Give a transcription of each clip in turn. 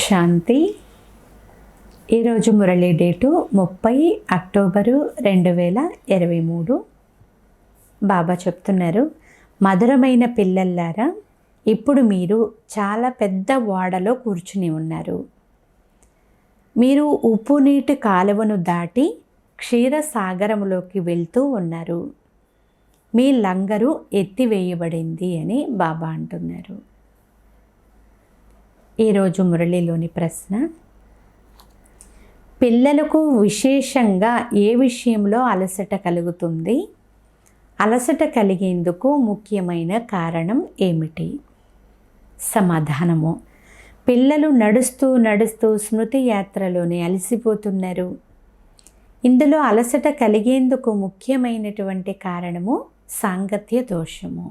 శాంతి. ఈరోజు Murali date 30 October 2023. బాబా చెప్తున్నారు, మధురమైన పిల్లల్లారా, ఇప్పుడు మీరు చాలా పెద్ద ఓడలో కూర్చుని ఉన్నారు. మీరు ఉప్పు నీటి కాలువను దాటి క్షీరసాగరంలోకి వెళ్తూ ఉన్నారు. మీ లంగరు ఎత్తివేయబడింది అని బాబా అంటున్నారు. ఈరోజు మురళిలోని ప్రశ్న, పిల్లలకు విశేషంగా ఏ విషయంలో అలసట కలుగుతుంది? అలసట కలిగేందుకు ముఖ్యమైన కారణం ఏమిటి? సమాధానము, పిల్లలు నడుస్తూ నడుస్తూ స్మృతి యాత్రలోనే అలసిపోతున్నారు. ఇందులో అలసట కలిగేందుకు ముఖ్యమైనటువంటి కారణము సాంగత్య దోషము.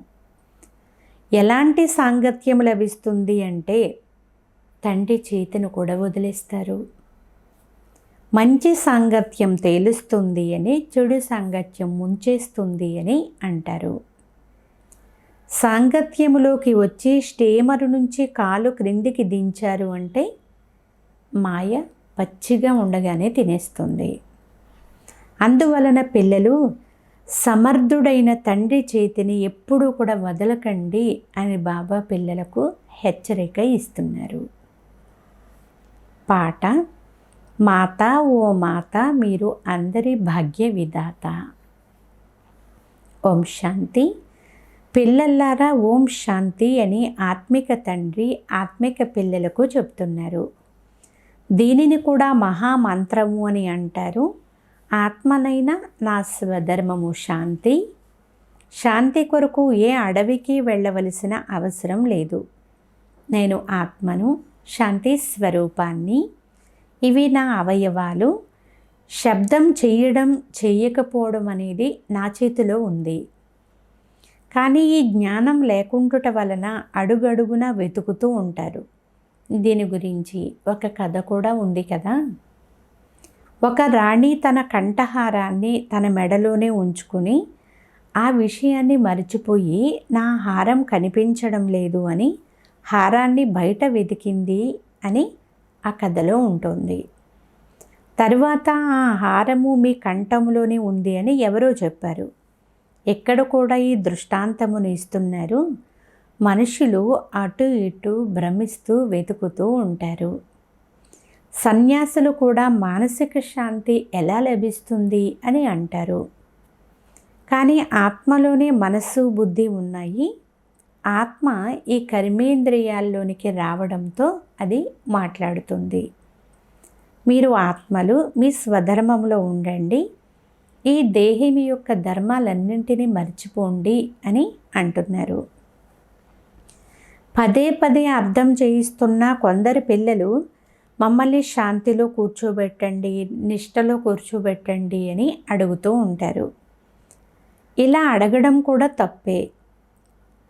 ఎలాంటి సాంగత్యం లభిస్తుంది అంటే తండ్రి చేతిని కూడా వదిలేస్తారు. మంచి సాంగత్యం తేలుస్తుంది అని, చెడు సాంగత్యం ముంచేస్తుంది అని అంటారు. సాంగత్యములోకి వచ్చి స్టీమరు నుంచి కాలు క్రిందికి దించారు అంటే మాయ పచ్చిగా ఉండగానే తినేస్తుంది. అందువలన పిల్లలు సమర్థుడైన తండ్రి చేతిని ఎప్పుడూ కూడా వదలకండి అని బాబా పిల్లలకు హెచ్చరిక ఇస్తున్నారు. పాట, మాత ఓ మాత మీరు అందరి భాగ్య విధాత. ఓం శాంతి. పిల్లల్లారా ఓం శాంతి అని ఆత్మిక తండ్రి ఆత్మిక పిల్లలకు చెప్తున్నారు. దీనిని కూడా మహామంత్రము అని అంటారు. ఆత్మనైనా నా స్వధర్మము శాంతి. శాంతి కొరకు ఏ అడవికి వెళ్ళవలసిన అవసరం లేదు. నేను ఆత్మను, శాంతి స్వరూపాన్ని. ఇవి నా అవయవాలు. శబ్దం చేయడం చేయకపోవడం అనేది నా చేతిలో ఉంది. కానీ ఈ జ్ఞానం లేకుండుట వలన అడుగడుగునా వెతుకుతూ ఉంటారు. దీని గురించి ఒక కథ కూడా ఉంది కదా. ఒక రాణి తన కంఠహారాన్ని తన మెడలోనే ఉంచుకుని ఆ విషయాన్ని మర్చిపోయి నా హారం కనిపించడం లేదు అని హారాన్ని బయట వెతికింది అని ఆ కథలో ఉంటుంది. తరువాత ఆ హారము మీ కంఠంలోనే ఉంది అని ఎవరో చెప్పారు. ఎక్కడ కూడా ఈ దృష్టాంతమును ఇస్తున్నారు. మనుషులు అటు ఇటు భ్రమిస్తూ వెతుకుతూ ఉంటారు. సన్యాసులు కూడా మానసిక శాంతి ఎలా లభిస్తుంది అని అంటారు. కానీ ఆత్మలోనే మనస్సు బుద్ధి ఉన్నాయి. ఆత్మ ఈ కర్మేంద్రియాల్లోనికి రావడంతో అది మాట్లాడుతుంది. మీరు ఆత్మలు మీ స్వధర్మంలో ఉండండి. ఈ దేహిని యొక్క ధర్మాలన్నింటినీ మర్చిపోండి అని అంటున్నారు. పదే పదే అర్థం చేయిస్తున్న కొందరు పిల్లలు మమ్మల్ని శాంతిలో కూర్చోబెట్టండి, నిష్టలో కూర్చోబెట్టండి అని అడుగుతూ ఉంటారు. ఇలా అడగడం కూడా తప్పే.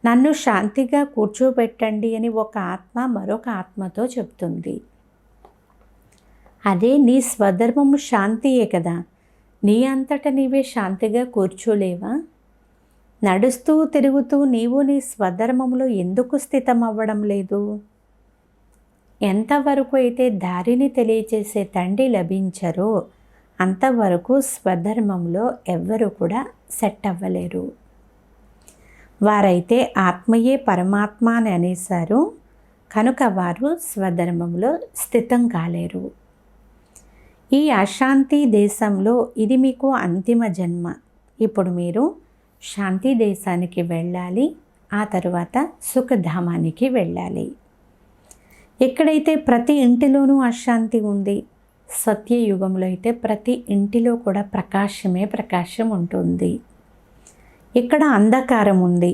నన్ను శాంతిగా కూర్చోబెట్టండి అని ఒక ఆత్మ మరొక ఆత్మతో చెప్తుంది. అదే నీ స్వధర్మము శాంతియే కదా. నీ అంతటా నీవే శాంతిగా కూర్చోలేవా? నడుస్తూ తిరుగుతూ నీవు నీ స్వధర్మంలో ఎందుకు స్థితం అవ్వడం లేదు? ఎంతవరకు అయితే దారిని తెలియచేసే తండ్రి లభించరో అంతవరకు స్వధర్మంలో ఎవ్వరూ కూడా సెట్ అవ్వలేరు. వారైతే ఆత్మయే పరమాత్మ అని అనేశారు కనుక వారు స్వధర్మంలో స్థితం కాలేరు. ఈ అశాంతి దేశంలో ఇది మీకు అంతిమ జన్మ. ఇప్పుడు మీరు శాంతి దేశానికి వెళ్ళాలి. ఆ తరువాత సుఖధామానికి వెళ్ళాలి. ఎక్కడైతే ప్రతి ఇంటిలోనూ అశాంతి ఉంది, సత్యయుగంలో అయితే ప్రతి ఇంటిలో కూడా ప్రకాశమే ప్రకాశం ఉంటుంది. ఇక్కడ అంధకారం ఉంది.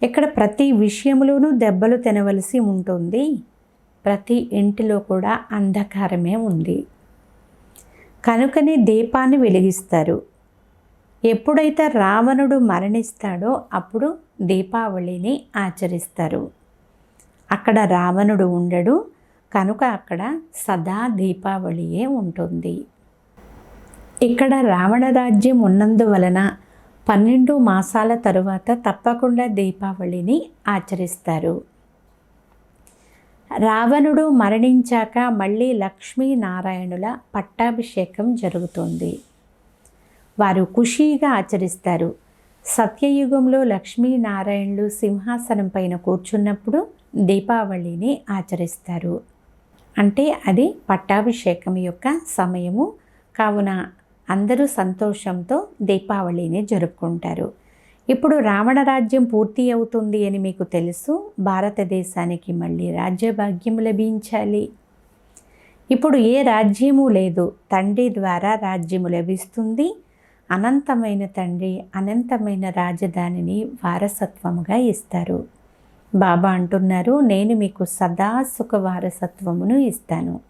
ఇక్కడ ప్రతి విషయంలోనూ దెబ్బలు తినవలసి ఉంటుంది. ప్రతి ఇంటిలో కూడా అంధకారమే ఉంది. కనుకనే దీపాన్ని వెలిగిస్తారు. ఎప్పుడైతే రావణుడు మరణిస్తాడో అప్పుడు దీపావళిని ఆచరిస్తారు. అక్కడ రావణుడు ఉండడు కనుక అక్కడ సదా దీపావళియే ఉంటుంది. ఇక్కడ రావణ రాజ్యం ఉన్నందువలన 12 మాసాల తరువాత తప్పకుండా దీపావళిని ఆచరిస్తారు. రావణుడు మరణించాక మళ్ళీ లక్ష్మీనారాయణుల పట్టాభిషేకం జరుగుతుంది. వారు ఖుషీగా ఆచరిస్తారు. సత్యయుగంలో లక్ష్మీనారాయణులు సింహాసనం పైన కూర్చున్నప్పుడు దీపావళిని ఆచరిస్తారు. అంటే అది పట్టాభిషేకం యొక్క సమయము కావున అందరూ సంతోషంతో దీపావళిని జరుపుకుంటారు. ఇప్పుడు రావణ రాజ్యం పూర్తి అవుతుంది అని మీకు తెలుసు. భారతదేశానికి మళ్ళీ రాజ్యభాగ్యము లభించాలి. ఇప్పుడు ఏ రాజ్యము లేదు, తండ్రి ద్వారా రాజ్యము లభిస్తుంది. అనంతమైన తండ్రి అనంతమైన రాజధానిని వారసత్వముగా ఇస్తారు. బాబా అంటున్నారు, నేను మీకు సదా సుఖ వారసత్వమును ఇస్తాను.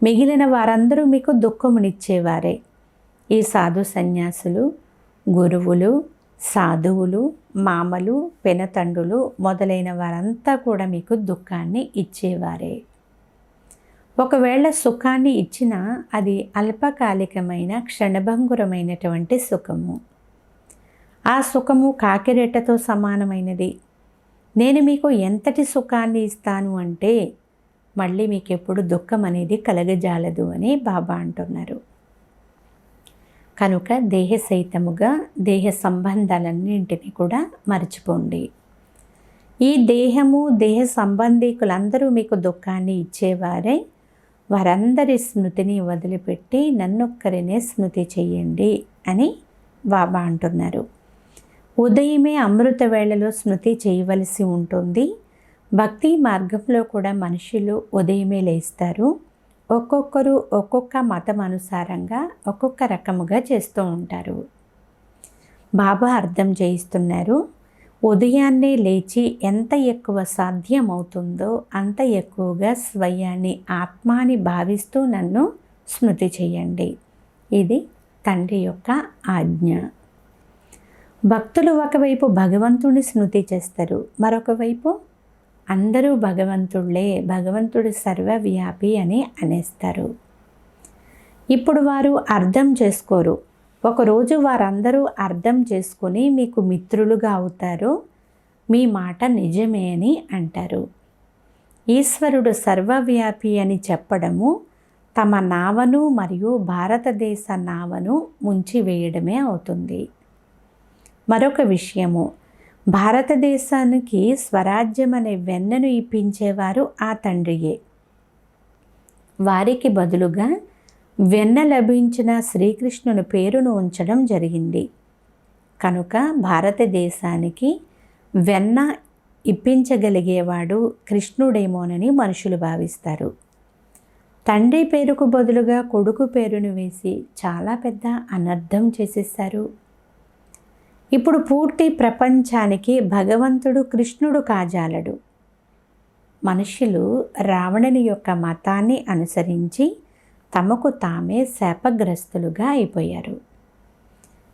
మిగిలిన వారందరూ మీకు దుఃఖమునిచ్చేవారే. ఈ సాధు సన్యాసులు, గురువులు, సాధువులు, మామలు, పెనతండ్రులు మొదలైన వారంతా కూడా మీకు దుఃఖాన్ని ఇచ్చేవారే. ఒకవేళ సుఖాన్ని ఇచ్చినా అది అల్పకాలికమైన క్షణభంగురమైనటువంటి సుఖము. ఆ సుఖము కాకిరెట్టతో సమానమైనది. నేను మీకు ఎంతటి సుఖాన్ని ఇస్తాను అంటే మళ్ళీ మీకు ఎప్పుడు దుఃఖం అనేది కలగజాలదు అని బాబా అంటున్నారు. కనుక దేహ సహితముగా దేహ సంబంధాలన్నింటినీ కూడా మర్చిపోండి. ఈ దేహము దేహ సంబంధీకులందరూ మీకు దుఃఖాన్ని ఇచ్చేవారే. వారందరి స్మృతిని వదిలిపెట్టి నన్నొక్కరినే స్మృతి చెయ్యండి అని బాబా అంటున్నారు. ఉదయమే అమృత వేళలో స్మృతి చేయవలసి ఉంటుంది. భక్తి మార్గంలో కూడా మనుషులు ఉదయమే లేస్తారు. ఒక్కొక్కరు ఒక్కొక్క మతం అనుసారంగా ఒక్కొక్క రకముగా చేస్తూ ఉంటారు. బాబా అర్థం చేయిస్తున్నారు, ఉదయాన్నే లేచి ఎంత ఎక్కువ సాధ్యమవుతుందో అంత ఎక్కువగా స్వయాన్ని ఆత్మాని భావిస్తూ నన్ను స్మృతి చేయండి. ఇది తండ్రి యొక్క ఆజ్ఞ. భక్తులు ఒకవైపు భగవంతుడిని స్మృతి చేస్తారు, మరొక వైపు అందరూ భగవంతుళ్ళే, భగవంతుడు సర్వవ్యాపి అని అనేస్తారు. ఇప్పుడు వారు అర్థం చేసుకోరు. ఒకరోజు వారందరూ అర్థం చేసుకొని మీకు మిత్రులుగా అవుతారు. మీ మాట నిజమే అని అంటారు. ఈశ్వరుడు సర్వవ్యాపి అని చెప్పడము తమ నావను మరియు భారతదేశ నావను ముంచివేయడమే అవుతుంది. మరొక విషయము, భారతదేశానికి స్వరాజ్యం అనే వెన్నను ఇప్పించేవారు ఆ తండ్రియే. వారికి బదులుగా వెన్న లభించిన శ్రీకృష్ణుని పేరును ఉంచడం జరిగింది. కనుక భారతదేశానికి వెన్న ఇప్పించగలిగేవాడు కృష్ణుడేమోనని మనుషులు భావిస్తారు. తండ్రి పేరుకు బదులుగా కొడుకు పేరును వేసి చాలా పెద్ద అనర్థం చేసేశారు. ఇప్పుడు పూర్తి ప్రపంచానికి భగవంతుడు కృష్ణుడు కాజాలడు. మనుషులు రావణుని యొక్క మతాన్ని అనుసరించి తమకు తామే శాపగ్రస్తులుగా అయిపోయారు.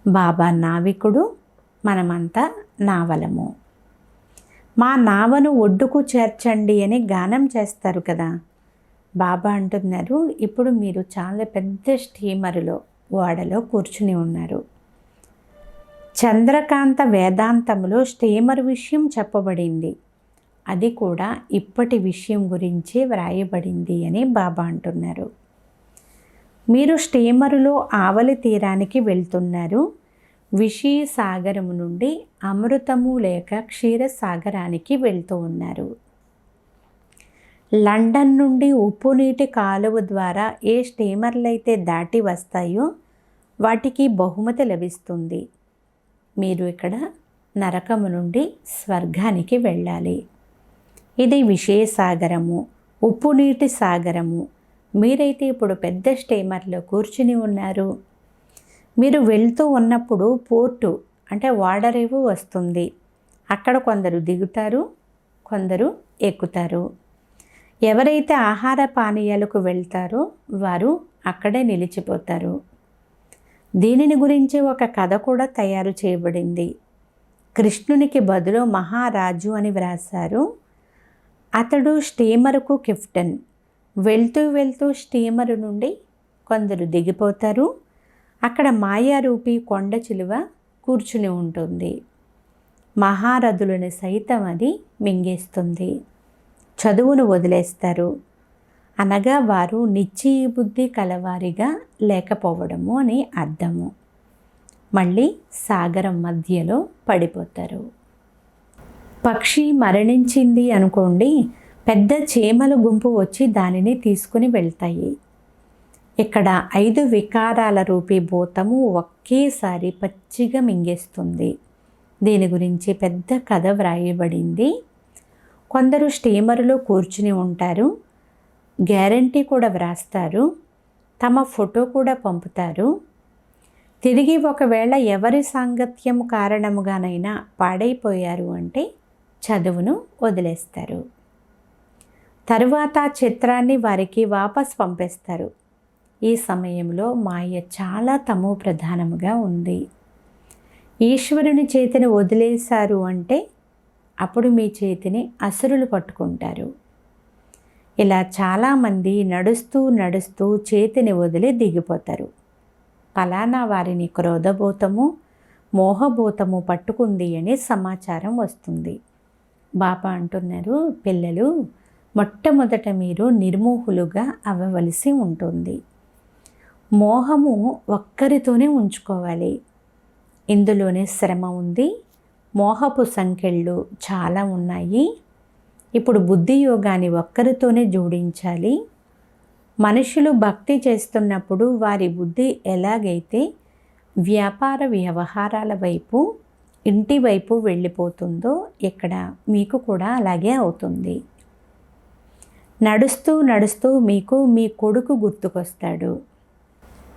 బాబా నావికుడు, మనమంతా నావలము. మా నావను ఒడ్డుకు చేర్చండి అని గానం చేస్తారు కదా. బాబా అంటున్నారు, ఇప్పుడు మీరు చాలా పెద్ద స్టీమరులో ఓడలో కూర్చుని ఉన్నారు. చంద్రకాంత వేదాంతంలో స్టీమర్ విషయం చెప్పబడింది. అది కూడా ఇప్పటి విషయం గురించి వ్రాయబడింది అని బాబా అంటున్నారు. మీరు స్టీమరులో ఆవలి తీరానికి వెళ్తున్నారు. విషయ సాగరము నుండి అమృతము లేక క్షీరసాగరానికి వెళ్తూ ఉన్నారు. లండన్ నుండి ఉప్పు నీటి కాలువ ద్వారా ఏ స్టీమర్లైతే దాటి వస్తాయో వాటికి బహుమతి లభిస్తుంది. మీరు ఇక్కడ నరకము నుండి స్వర్గానికి వెళ్ళాలి. ఇది విషయ సాగరము, ఉప్పు నీటి సాగరము. మీరైతే ఇప్పుడు పెద్ద స్టీమర్లో కూర్చుని ఉన్నారు. మీరు వెళ్తూ ఉన్నప్పుడు పోర్టు అంటే ఓడరేవు వస్తుంది. అక్కడ కొందరు దిగుతారు, కొందరు ఎక్కుతారు. ఎవరైతే ఆహార పానీయాలకు వెళ్తారో వారు అక్కడే నిలిచిపోతారు. దీనిని గురించి ఒక కథ కూడా తయారు చేయబడింది. కృష్ణునికి బదులు మహారాజు అని వ్రాసారు. అతడు స్టీమరుకు కెప్టెన్. వెళ్తూ వెళ్తూ స్టీమరు నుండి కొందరు దిగిపోతారు. అక్కడ మాయారూపి కొండ చిలువ కూర్చుని ఉంటుంది. మహారథులను సైతం అది మింగేస్తుంది. చదువును వదిలేస్తారు. అనగా వారు నిశ్చయ బుద్ధి కలవారిగా లేకపోవడము అని అర్థము. మళ్ళీ సాగరం మధ్యలో పడిపోతారు. పక్షి మరణించింది అనుకోండి, పెద్ద చీమల గుంపు వచ్చి దానిని తీసుకుని వెళ్తాయి. ఇక్కడ 5 వికారాల రూపీ భూతము ఒకేసారి పచ్చిగా మింగేస్తుంది. దీని గురించి పెద్ద కథ వ్రాయబడింది. కొందరు స్టీమరులో కూర్చుని ఉంటారు, గ్యారంటీ కూడా వ్రాస్తారు, తమ ఫోటో కూడా పంపుతారు. తిరిగి ఒకవేళ ఎవరి సాంగత్యం కారణముగానైనా పాడైపోయారు అంటే చదువును వదిలేస్తారు. తరువాత చిత్రాన్ని వారికి వాపస్ పంపేస్తారు. ఈ సమయంలో మాయ చాలా తమో ప్రధానముగా ఉంది. ఈశ్వరుని చేతిని వదిలేశారు అంటే అప్పుడు మీ చేతిని అసురులు పట్టుకుంటారు. ఇలా చాలామంది నడుస్తూ నడుస్తూ చేతిని వదిలి దిగిపోతారు. ఫలానా వారిని క్రోధభూతము, మోహభూతము పట్టుకుంది అని సమాచారం వస్తుంది. బాబా అంటున్నారు, పిల్లలు, మొట్టమొదట మీరు నిర్మోహులుగా అవ్వవలసి ఉంటుంది. మోహము ఒక్కరితోనే ఉంచుకోవాలి. ఇందులోనే శ్రమ ఉంది. మోహపు సంఖ్యలు చాలా ఉన్నాయి. ఇప్పుడు బుద్ధి యోగాన్ని ఒక్కరితోనే జోడించాలి. మనుషులు భక్తి చేస్తున్నప్పుడు వారి బుద్ధి ఎలాగైతే వ్యాపార వ్యవహారాల వైపు, ఇంటి వైపు వెళ్ళిపోతుందో ఇక్కడ మీకు కూడా అలాగే అవుతుంది. నడుస్తూ నడుస్తూ మీకు మీ కొడుకు గుర్తుకొస్తాడు,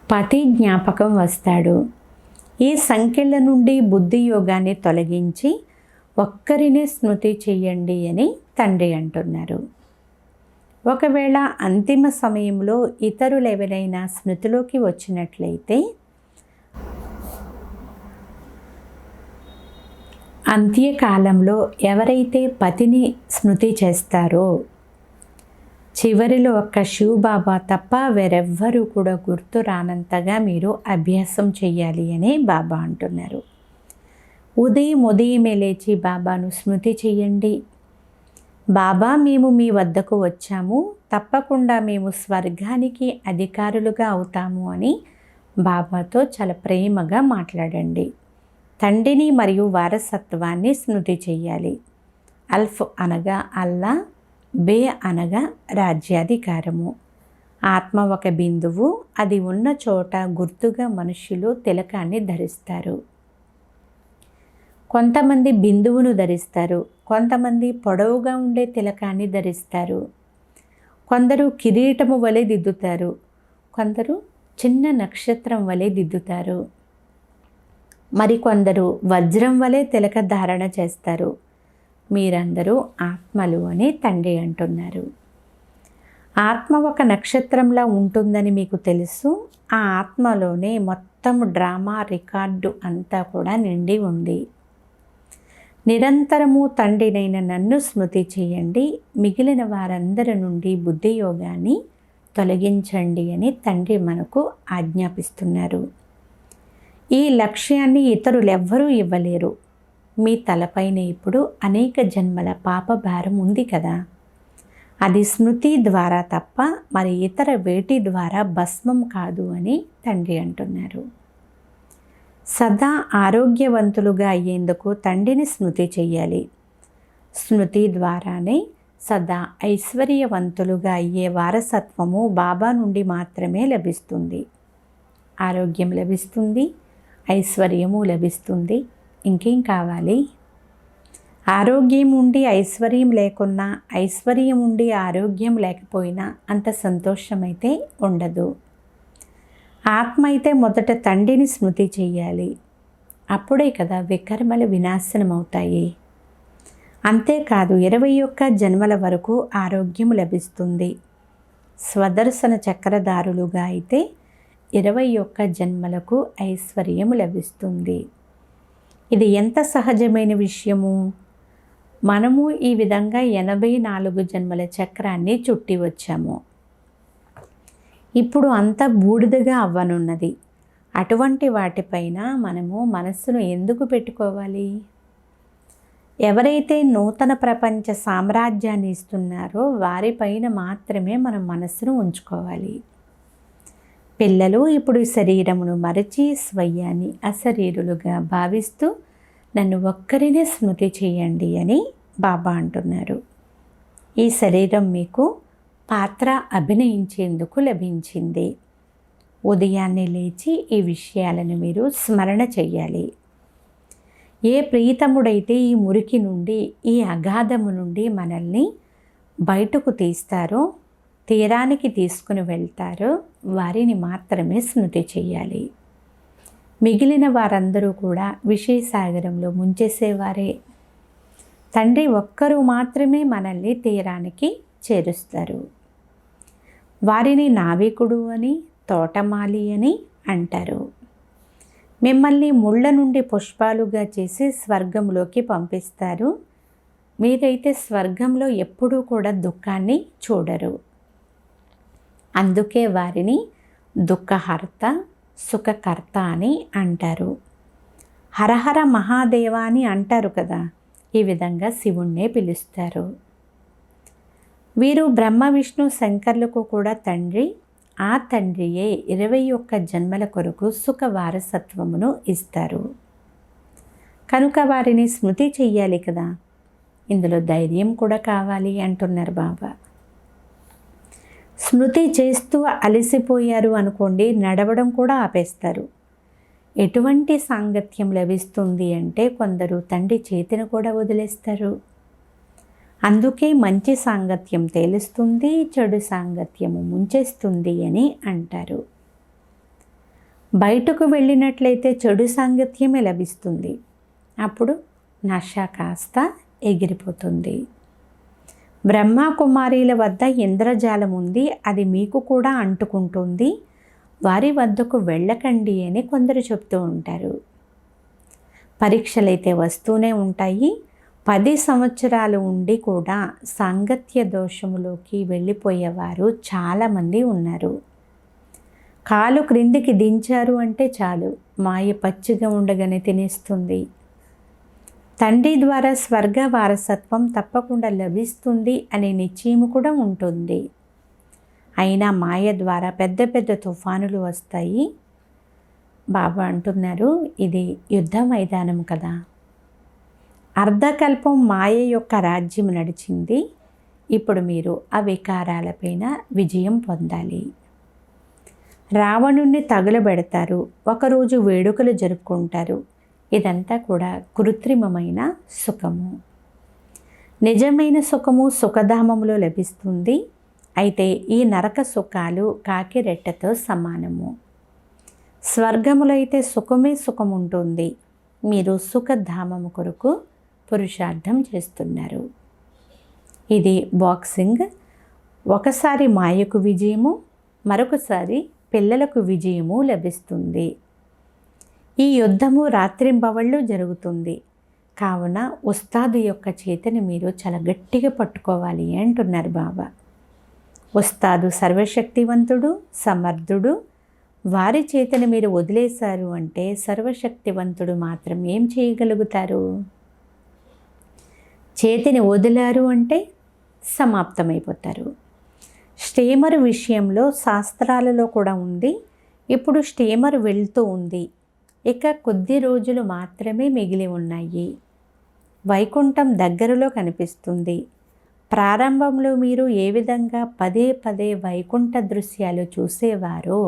పతి జ్ఞాపకం వస్తాడు. ఈ సంఖ్యల నుండి బుద్ధి యోగాన్ని తొలగించి ఒక్కరినే స్మృతి చెయ్యండి అని తండ్రి అంటున్నారు. ఒకవేళ అంతిమ సమయంలో ఇతరులు ఎవరైనా స్మృతిలోకి వచ్చినట్లయితే అంత్యకాలంలో ఎవరైతే పతిని స్మృతి చేస్తారో చివరిలో ఒక్క శివబాబా తప్ప వేరెవ్వరూ కూడా గుర్తు రానంతగా మీరు అభ్యాసం చెయ్యాలి అని బాబా అంటున్నారు. ఉదయమే లేచి బాబాను స్మృతి చెయ్యండి. బాబా, మేము మీ వద్దకు వచ్చాము, తప్పకుండా మేము స్వర్గానికి అధికారులుగా అవుతాము అని బాబాతో చాలా ప్రేమగా మాట్లాడండి. తండ్రిని మరియు వారసత్వాన్ని స్మృతి చెయ్యాలి. అల్ఫ్ అనగా అల్లా, బే అనగా రాజ్యాధికారము. ఆత్మ ఒక బిందువు, అది ఉన్న చోట గుర్తుగా మనుషులు తిలకాన్ని ధరిస్తారు. కొంతమంది బిందువును ధరిస్తారు, కొంతమంది పొడవుగా ఉండే తిలకాన్ని ధరిస్తారు, కొందరు కిరీటము వలె దిద్దుతారు, కొందరు చిన్న నక్షత్రం వలె దిద్దుతారు, మరికొందరు వజ్రం వలె తిలక ధారణ చేస్తారు. మీరందరూ ఆత్మలు అని తండ్రి అంటున్నారు. ఆత్మ ఒక నక్షత్రంలా ఉంటుందని మీకు తెలుసు. ఆ ఆత్మలోనే మొత్తం డ్రామా రికార్డు అంతా కూడా నిండి ఉంది. నిరంతరము తండ్రినైన నన్ను స్మృతి చేయండి, మిగిలిన వారందరి నుండి బుద్ధి యోగాన్ని తొలగించండి అని తండ్రి మనకు ఆజ్ఞాపిస్తున్నారు. ఈ లక్ష్యాన్ని ఇతరులెవ్వరూ ఇవ్వలేరు. మీ తలపైన ఇప్పుడు అనేక జన్మల పాప భారం ఉంది కదా, అది స్మృతి ద్వారా తప్ప మరి ఇతర వేటి ద్వారా భస్మం కాదు అని తండ్రి అంటున్నారు. సదా ఆరోగ్యవంతులుగా అయ్యేందుకు తండ్రిని స్మృతి చెయ్యాలి. స్మృతి ద్వారానే సదా ఐశ్వర్యవంతులుగా అయ్యే వారసత్వము బాబా నుండి మాత్రమే లభిస్తుంది. ఆరోగ్యం లభిస్తుంది, ఐశ్వర్యము లభిస్తుంది. ఇంకేం కావాలి? ఆరోగ్యం ఉండి ఐశ్వర్యం లేకున్నా, ఐశ్వర్యం ఉండి ఆరోగ్యం లేకపోయినా అంత సంతోషమైతే ఉండదు. ఆత్మ అయితే మొదట తండ్రిని స్మృతి చెయ్యాలి. అప్పుడే కదా వికర్మలు వినాశనం అవుతాయి. అంతేకాదు 21 జన్మల వరకు ఆరోగ్యం లభిస్తుంది. స్వదర్శన చక్రధారులుగా అయితే 21 జన్మలకు ఐశ్వర్యం లభిస్తుంది. ఇది ఎంత సహజమైన విషయము. మనము ఈ విధంగా 84 జన్మల చక్రాన్ని చుట్టి వచ్చాము. ఇప్పుడు అంతా బూడిదగా అవ్వనున్నది. అటువంటి వాటిపైన మనము మనస్సును ఎందుకు పెట్టుకోవాలి? ఎవరైతే నూతన ప్రపంచ సామ్రాజ్యాన్ని ఇస్తున్నారో వారిపైన మాత్రమే మనం మనస్సును ఉంచుకోవాలి. పిల్లలు ఇప్పుడు శరీరమును మరచి స్వయాన్ని అశరీరులుగా భావిస్తూ నన్ను ఒక్కరినే స్మృతి చేయండి అని బాబా అంటున్నారు. ఈ శరీరం మీకు పాత్ర అభినయించేందుకు లభించింది. ఉదయాన్నే లేచి ఈ విషయాలను మీరు స్మరణ చెయ్యాలి. ఏ ప్రీతముడైతే ఈ మురికి నుండి, ఈ అగాధము నుండి మనల్ని బయటకు తీస్తారో, తీరానికి తీసుకుని వెళ్తారో వారిని మాత్రమే స్మృతి చెయ్యాలి. మిగిలిన వారందరూ కూడా విషయసాగరంలో ముంచేసేవారే. తండ్రి ఒక్కరూ మాత్రమే మనల్ని తీరానికి చేరుస్తారు. వారిని నావికుడు అని, తోటమాలి అని అంటారు. మిమ్మల్ని ముళ్ళ నుండి పుష్పాలుగా చేసి స్వర్గంలోకి పంపిస్తారు. మీరైతే స్వర్గంలో ఎప్పుడూ కూడా దుఃఖాన్ని చూడరు. అందుకే వారిని దుఃఖహర్త, సుఖకర్త అని అంటారు. హరహర మహాదేవ అని అంటారు కదా, ఈ విధంగా శివుణ్ణే పిలుస్తారు. వీరు బ్రహ్మ విష్ణు శంకర్లకు కూడా తండ్రి. ఆ తండ్రియే 21 జన్మల కొరకు సుఖ వారసత్వమును ఇస్తారు. కనుక వారిని స్మృతి చెయ్యాలి కదా. ఇందులో ధైర్యం కూడా కావాలి అంటున్నారు బాబా. స్మృతి చేస్తూ అలసిపోయారు అనుకోండి, నడవడం కూడా ఆపేస్తారు. ఎటువంటి సాంగత్యం లభిస్తుంది అంటే కొందరు తండ్రి చేతిని కూడా వదిలేస్తారు. అందుకే మంచి సాంగత్యం తేలుస్తుంది, చెడు సాంగత్యము ముంచేస్తుంది అని అంటారు. బయటకు వెళ్ళినట్లయితే చెడు సాంగత్యమే లభిస్తుంది. అప్పుడు నష కాస్త ఎగిరిపోతుంది. బ్రహ్మ కుమారీల వద్ద ఇంద్రజాలం ఉంది, అది మీకు కూడా అంటుకుంటుంది. వారి వద్దకు వెళ్ళకండి అని కొందరు చెప్తూ ఉంటారు. పరీక్షలైతే వస్తూనే ఉంటాయి. 10 సంవత్సరాలు ఉండి కూడా సాంగత్య దోషములోకి వెళ్ళిపోయేవారు చాలామంది ఉన్నారు. కాలు క్రిందికి దించారు అంటే చాలు, మాయ పచ్చిగా ఉండగానే తినేస్తుంది. తండ్రి ద్వారా స్వర్గ వారసత్వం తప్పకుండా లభిస్తుంది అనే నిశ్చయం కూడా ఉంటుంది. అయినా మాయ ద్వారా పెద్ద పెద్ద తుఫానులు వస్తాయి. బాబా అంటున్నారు, ఇది యుద్ధ మైదానం కదా. అర్ధకల్పం మాయ యొక్క రాజ్యం నడిచింది. ఇప్పుడు మీరు ఆ వికారాలపైన విజయం పొందాలి. రావణుణ్ణి తగులబెడతారు, ఒకరోజు వేడుకలు జరుపుకుంటారు. ఇదంతా కూడా కృత్రిమమైన సుఖము. నిజమైన సుఖము సుఖధామంలో లభిస్తుంది. అయితే ఈ నరక సుఖాలు కాకి రెట్టతో సమానము. స్వర్గములో అయితే సుఖమే సుఖం ఉంటుంది. మీరు సుఖధామము కొరకు పురుషార్థం చేస్తున్నారు. ఇది బాక్సింగ్. ఒకసారి మాయకు విజయము, మరొకసారి పిల్లలకు విజయము లభిస్తుంది. ఈ యుద్ధము రాత్రింబవళ్ళు జరుగుతుంది. కావున ఉస్తాదు యొక్క చేతిని మీరు చాలా గట్టిగా పట్టుకోవాలి అంటున్నారు బాబా. ఉస్తాదు సర్వశక్తివంతుడు, సమర్థుడు. వారి చేతిని మీరు వదిలేశారు అంటే సర్వశక్తివంతుడు మాత్రం ఏం చేయగలుగుతారు? చేతిని వదిలారు అంటే సమాప్తమైపోతారు. స్టీమర్ విషయంలో శాస్త్రాలలో కూడా ఉంది. ఇప్పుడు స్టీమర్ వెళ్తూ ఉంది. ఇక కొద్ది రోజులు మాత్రమే మిగిలి ఉన్నాయి. వైకుంఠం దగ్గరలో కనిపిస్తుంది. ప్రారంభంలో మీరు ఏ విధంగా పదే పదే వైకుంఠ దృశ్యాలు చూసేవారో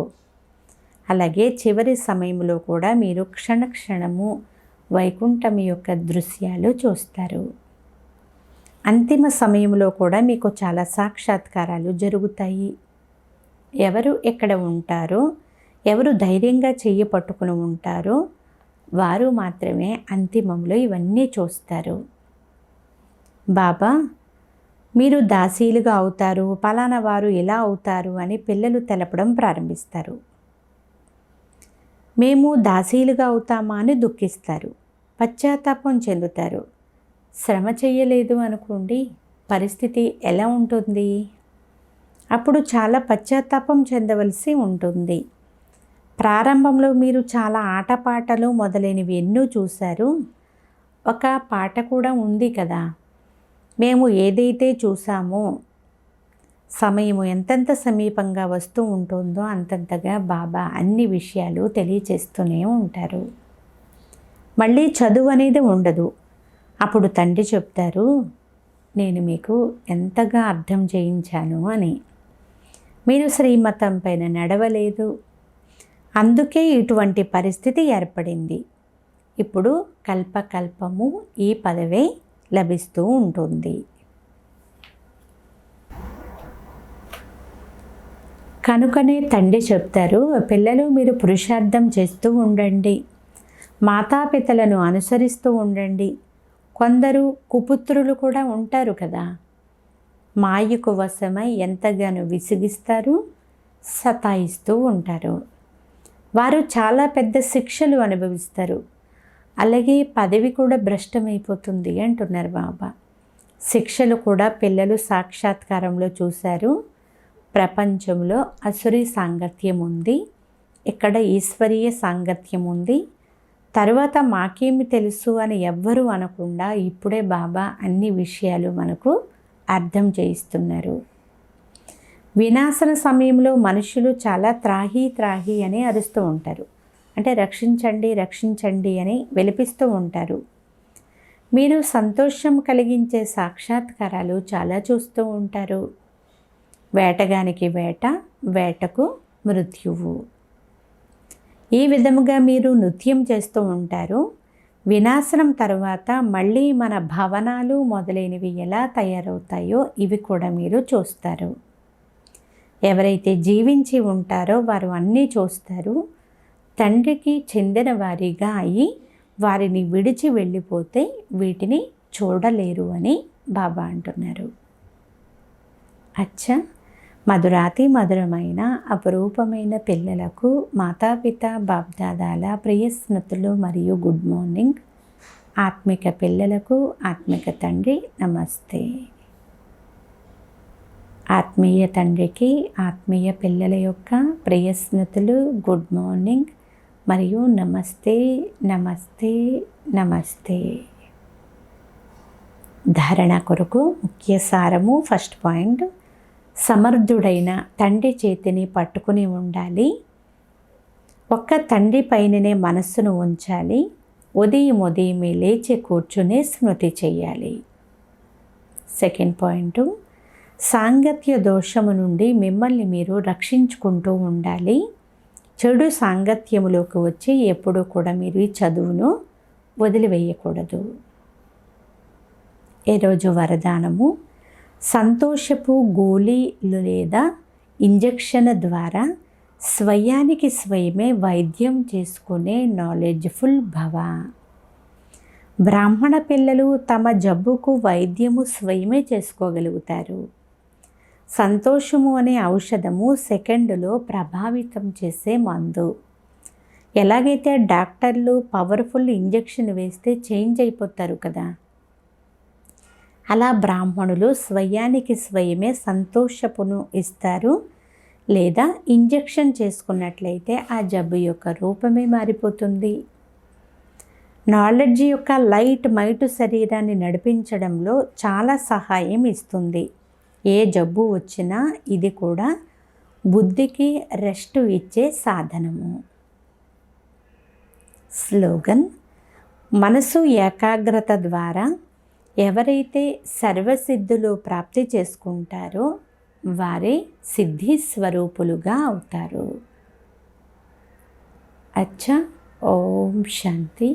అలాగే చివరి సమయంలో కూడా మీరు క్షణక్షణము వైకుంఠం యొక్క దృశ్యాలు చూస్తారు. అంతిమ సమయంలో కూడా మీకు చాలా సాక్షాత్కారాలు జరుగుతాయి. ఎవరు ఎక్కడ ఉంటారో, ఎవరు ధైర్యంగా చెయ్యి పట్టుకుని ఉంటారో వారు మాత్రమే అంతిమంలో ఇవన్నీ చూస్తారు. బాబా, మీరు దాసీలుగా అవుతారు, పలానా వారు ఇలా అవుతారు అని పిల్లలు తెలపడం ప్రారంభిస్తారు. మేము దాసీలుగా అవుతామా అని దుఃఖిస్తారు, పశ్చాత్తాపం చెందుతారు. శ్రమ చెయ్యలేదు అనుకోండి, పరిస్థితి ఎలా ఉంటుంది? అప్పుడు చాలా పశ్చాత్తాపం చెందవలసి ఉంటుంది. ప్రారంభంలో మీరు చాలా ఆటపాటలు మొదలైనవి ఎన్నో చూశారు. ఒక పాట కూడా ఉంది కదా, మేము ఏదైతే చూసామో సమయము ఎంతెంత సమీపంగా వస్తూ ఉంటుందో అంతంతగా బాబా అన్ని విషయాలు తెలియచేస్తూనే ఉంటారు. మళ్ళీ చదువు అనేది ఉండదు. అప్పుడు తండ్రి చెప్తారు, నేను మీకు ఎంతగా అర్థం చేయించాను అని. మీరు శ్రీమతం పైన నడవలేదు, అందుకే ఇటువంటి పరిస్థితి ఏర్పడింది. ఇప్పుడు కల్పకల్పము ఈ పదవే లభిస్తూ ఉంటుంది. కనుకనే తండ్రి చెప్తారు, పిల్లలు మీరు పురుషార్థం చేస్తూ ఉండండి, మాతాపితలను అనుసరిస్తూ ఉండండి. కొందరు కుపుత్రులు కూడా ఉంటారు కదా, మాయకు వశమై ఎంతగానో విసిగిస్తారు, సతాయిస్తూ ఉంటారు. వారు చాలా పెద్ద శిక్షలు అనుభవిస్తారు. అలాగే పదవి కూడా భ్రష్టమైపోతుంది అంటున్నారు బాబా. శిక్షలు కూడా పిల్లలు సాక్షాత్కారంలో చూశారు. ప్రపంచంలో అసురీ సాంగత్యం ఉంది, ఇక్కడ ఈశ్వరీయ సాంగత్యం ఉంది. తర్వాత మాకేమి తెలుసు అని ఎవ్వరూ అనకుండా ఇప్పుడే బాబా అన్ని విషయాలు మనకు అర్థం చేయిస్తున్నారు. వినాశన సమయంలో మనుషులు చాలా త్రాహి అని అరుస్తూ ఉంటారు. అంటే రక్షించండి రక్షించండి అని విలపిస్తూ ఉంటారు. మీరు సంతోషం కలిగించే సాక్షాత్కారాలు చాలా చూస్తూ ఉంటారు. వేటగానికి వేట, వేటకు మృత్యువు. ఈ విధముగా మీరు నృత్యం చేస్తూ ఉంటారు. వినాశనం తర్వాత మళ్ళీ మన భవనాలు మొదలైనవి ఎలా తయారవుతాయో ఇవి కూడా మీరు చూస్తారు. ఎవరైతే జీవించి ఉంటారో వారు అన్నీ చూస్తారు. తండ్రికి చెందిన వారిగా అయి వారిని విడిచి వెళ్ళిపోతే వీటిని చూడలేరు అని బాబా అంటున్నారు. అచ్చా, మధురాతి మధురమైన అపురూపమైన పిల్లలకు మాతాపిత బాప్దాదాల ప్రియ స్మృతులు మరియు గుడ్ మార్నింగ్. ఆత్మిక పిల్లలకు ఆత్మిక తండ్రి నమస్తే. ఆత్మీయ తండ్రికి ఆత్మీయ పిల్లల యొక్క ప్రియ స్మృతులు, గుడ్ మార్నింగ్ మరియు నమస్తే నమస్తే నమస్తే. ధారణ కొరకు ముఖ్య సారము. ఫస్ట్ పాయింట్, సమర్థుడైన తండ్రి చేతిని పట్టుకుని ఉండాలి. ఒక్క తండ్రి పైననే మనస్సును ఉంచాలి. ఉదయమే లేచి కూర్చుని స్మృతి చేయాలి. సెకండ్ పాయింట్, సాంగత్య దోషము నుండి మిమ్మల్ని మీరు రక్షించుకుంటూ ఉండాలి. చెడు సాంగత్యములోకి వచ్చి ఎప్పుడూ కూడా మీరు ఈ చదువును వదిలివేయకూడదు. ఈరోజు వరదానము, సంతోషపు గోళీలు లేదా ఇంజెక్షన్ ద్వారా స్వయానికి స్వయమే వైద్యం చేసుకునే నాలెడ్జ్ఫుల్ భవ. బ్రాహ్మణ పిల్లలు తమ జబ్బుకు వైద్యము స్వయమే చేసుకోగలుగుతారు. సంతోషము అనే ఔషధము సెకండ్లో ప్రభావితం చేసే మందు. ఎలాగైతే డాక్టర్లు పవర్ఫుల్ ఇంజెక్షన్ వేస్తే చేంజ్ అయిపోతారు కదా, అలా బ్రాహ్మణులు స్వయానికి స్వయమే సంతోషపును ఇస్తారు. లేదా ఇంజెక్షన్ చేసుకున్నట్లయితే ఆ జబ్బు యొక్క రూపమే మారిపోతుంది. నాలెడ్జ్ యొక్క లైట్ మైటు శరీరాన్ని నడిపించడంలో చాలా సహాయం ఇస్తుంది. ఏ జబ్బు వచ్చినా ఇది కూడా బుద్ధికి రెస్ట్ ఇచ్చే సాధనము. స్లోగన్, మనసు ఏకాగ్రత ద్వారా ఎవరైతే సర్వసిద్ధులు ప్రాప్తి చేసుకుంటారో వారే సిద్ధి స్వరూపులుగా అవుతారు. అచ్చా, ఓం శాంతి.